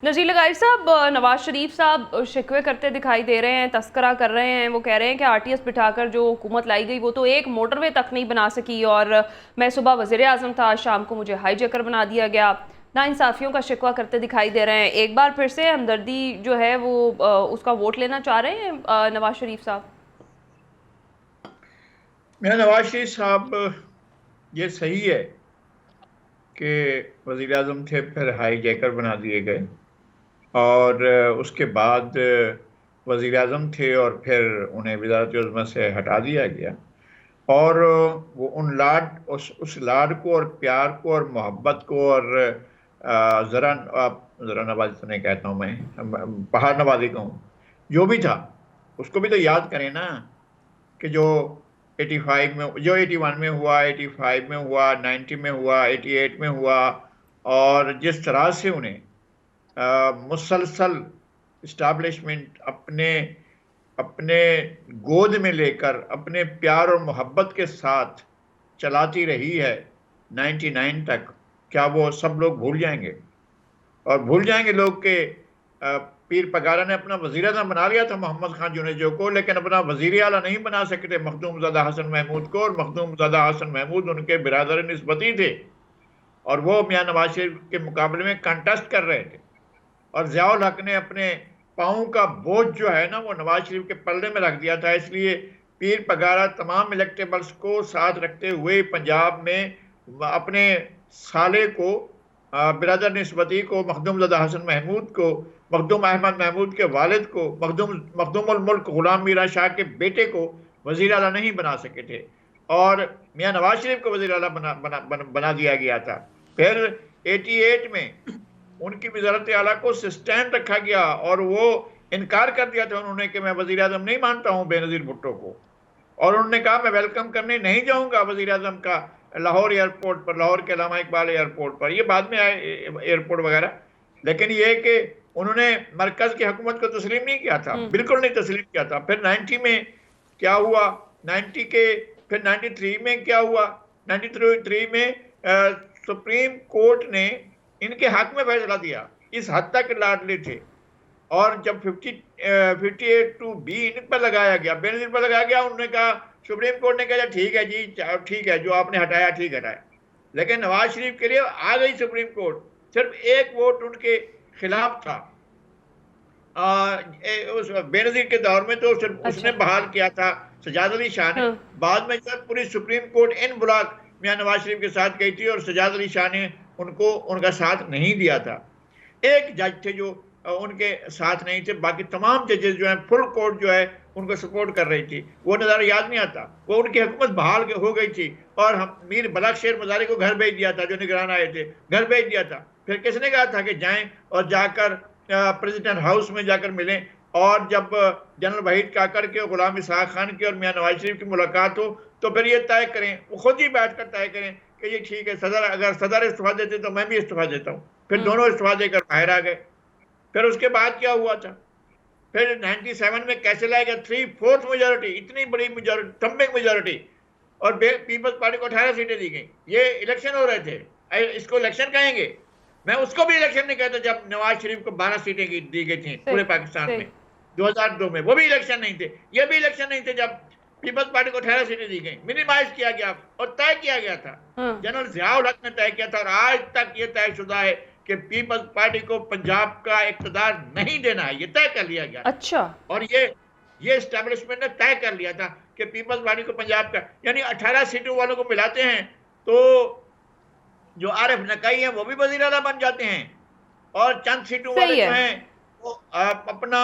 नज़ीर लगाई साहब, नवाज शरीफ साहब शिकवे करते दिखाई दे रहे हैं, तस्करा कर रहे हैं। वो कह रहे हैं कि आरटीएस बिठाकर जो हुकूमत लाई गई वो तो एक मोटरवे तक नहीं बना सकी, और मैं सुबह वज़ीर आज़म था, शाम को मुझे हाईजैकर बना दिया गया। नाइंसाफ़ियों का शिकवा करते दिखाई दे रहे हैं। एक बार फिर से हमदर्दी जो है वो उसका वोट लेना चाह रहे हैं नवाज शरीफ साहब। मेरा नवाज शरीफ साहब, ये सही है कि वज़ीर आज़म थे, फिर हाई जैकर बना दिए गए, और उसके बाद वज़ीर आज़म थे और फिर उन्हें वज़ारत उज़्मा से हटा दिया गया। और वो उस लाड को और प्यार को और मोहब्बत को और ज़रा नवाजी तो नहीं कहता हूँ मैं, पहाड़ नवाजी कहूँ, जो भी था उसको भी तो याद करें ना, कि जो 85 में, जो 81 में हुआ, 85 में हुआ, 90 में हुआ, 88 में हुआ, और जिस तरह से उन्हें मुसलसल इस्टेब्लिशमेंट अपने अपने गोद में लेकर अपने प्यार और मोहब्बत के साथ चलाती रही है 99 तक, क्या वो सब लोग भूल जाएंगे? और भूल जाएंगे लोग के पीर पगारा ने अपना वज़ीर आज़म बना लिया था मोहम्मद खान जुनेजो को, लेकिन अपना वज़ीर आला नहीं बना सके थे मखदूमज़ादा हसन महमूद को, और मखदूमज़ादा हसन महमूद उनके बिरादर निस्बती थे, और वो मियां नवाज शरीफ के मुकाबले में कंटेस्ट कर रहे थे। और ज़ियाउल हक ने अपने पाँव का बोझ जो है ना वो नवाज शरीफ के पल्ले में रख दिया था। इसलिए पीर पगारा तमाम इलेक्टेबल्स को साथ रखते हुए पंजाब में अपने साले को, बिरादर निस्बती को, मखदूमज़ादा हसन महमूद को, मखदूम अहमद महमूद के वालिद को, मखदूमुल मुल्क गुलाम मीरा शाह के बेटे को वज़ीर आला नहीं बना सके थे, और मियां नवाज शरीफ को वज़ीर आला बना दिया गया था। फिर 88 में उनकी वज़ारत आला को सस्टेन रखा गया, और वो इनकार कर दिया था उन्होंने कि मैं वज़ीर आज़म नहीं मानता हूं बेनज़ीर भुट्टो को, और उन्होंने कहा मैं वेलकम करने नहीं जाऊंगा वज़ीर आज़म का लाहौर एयरपोर्ट पर, लाहौर के अल्लामा इकबाल एयरपोर्ट पर। ये बाद में आए एयरपोर्ट वगैरह, लेकिन ये कि उन्होंने मरकज की हुकूमत को तस्लीम नहीं किया था, बिल्कुल नहीं तस्लीम किया था। फिर 90 में क्या हुआ, 90 के फिर 93 में क्या हुआ, 93 में सुप्रीम कोर्ट ने इनके हक में फैसला दिया, इस हद तक लाडले थे। और जब 58(2)B इन पर लगाया गया, बेनजीर पर लगाया गया, उन्होंने कहा, सुप्रीम कोर्ट ने कहा ठीक है जी, ठीक है, जो आपने हटाया ठीक हटाया। लेकिन नवाज शरीफ के लिए आ गई सुप्रीम कोर्ट, सिर्फ एक वोट उनके खिलाफ था। उस बेनजीर के दौर में तो सिर्फ उसने बहाल किया था सजाद अली शाह ने। बाद में जब पूरी सुप्रीम कोर्ट इन ब्लॉक मियां नवाज शरीफ के साथ गई थी, और सजाद अली शाह ने उनको उनका साथ नहीं दिया था। एक जज थे जो उनके साथ नहीं थे, बाकी तमाम जजेस जो हैं, फुल कोर्ट जो है उनको सपोर्ट कर रही थी। वो नज़ारा याद नहीं आता, वो उनकी हुकूमत बहाल हो गई थी, और हम मीर बलक शेर मजारी को घर भेज दिया था, जो निगरान आए थे, घर भेज दिया था। फिर किसने कहा था कि जाएं और जाकर प्रेसिडेंट हाउस में जाकर मिलें, और जब जनरल वहीद काकर के, गुलाम इसहाक खान की और मियां नवाज शरीफ की मुलाकात हो, तो फिर ये तय करें, वो खुद ही बैठ कर तय करें कि ये ठीक है, सदर अगर सदर इस्तीफा देते तो मैं भी इस्तीफा देता हूँ। फिर दोनों इस्तीफा देकर बाहर आ गए। फिर उसके बाद क्या हुआ था, फिर 97 में कैसे लाएगा 3/4 मेजोरिटी, इतनी बड़ी मेजोरिटी, थम्बिंग मेजोरिटी, और पीपल्स पार्टी को 18 सीटें दी गई। ये इलेक्शन हो रहे थे, इसको इलेक्शन कहेंगे? मैं उसको भी इलेक्शन नहीं कहता जब नवाज शरीफ को 12 सीटें दी गई थी पूरे पाकिस्तान में 2002 में, वो भी इलेक्शन नहीं थे। ये भी इलेक्शन नहीं थे जब पीपल्स पार्टी को 18 सीटें दी गई, मिनिमाइज किया गया और तय किया गया था। जनरल ज़ियाउल हक ने तय किया था, और आज तक ये तयशुदा है कि पीपल्स पार्टी को पंजाब का इक़्तिदार नहीं देना है, ये तय कर लिया गया। अच्छा। और ये एस्टेब्लिशमेंट ने तय कर लिया था कि पीपल्स पार्टी को पंजाब का, यानी 18 सीटों वालों को मिलाते हैं तो जो आरिफ नकई हैं वो भी वज़ीर आला बन जाते हैं, और चंद सीटों वाले जो हैं वो अपना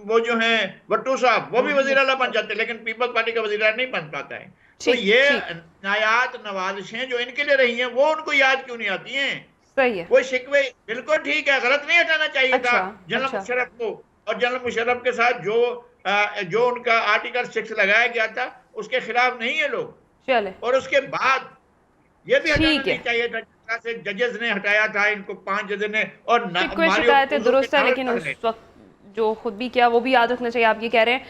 वो जो हैं भट्टू साहब, वो भी वज़ीर आला बन जाते हैं, लेकिन पीपल्स पार्टी का वज़ीर आला नहीं बन पाता है। तो ये नायात नवाजिशें जो इनके लिए रही हैं, वो उनको याद क्यों नहीं आती हैं? सही है। वो शिकवे बिल्कुल ठीक है, गलत नहीं हटाना चाहिए था जनरल मुशर्रफ को, और जनरल मुशर्रफ के साथ जो उनका आर्टिकल 6 लगाया गया था उसके खिलाफ नहीं है लोग। चले, और उसके बाद ये भी हटाना नहीं चाहिए था, जिस से जजेस ने हटाया था इनको, 5 जजेस ने। और शिकायतें दुरुस्त है, लेकिन उस वक्त जो खुद भी किया वो भी याद रखना चाहिए, आप ये कह रहे हैं।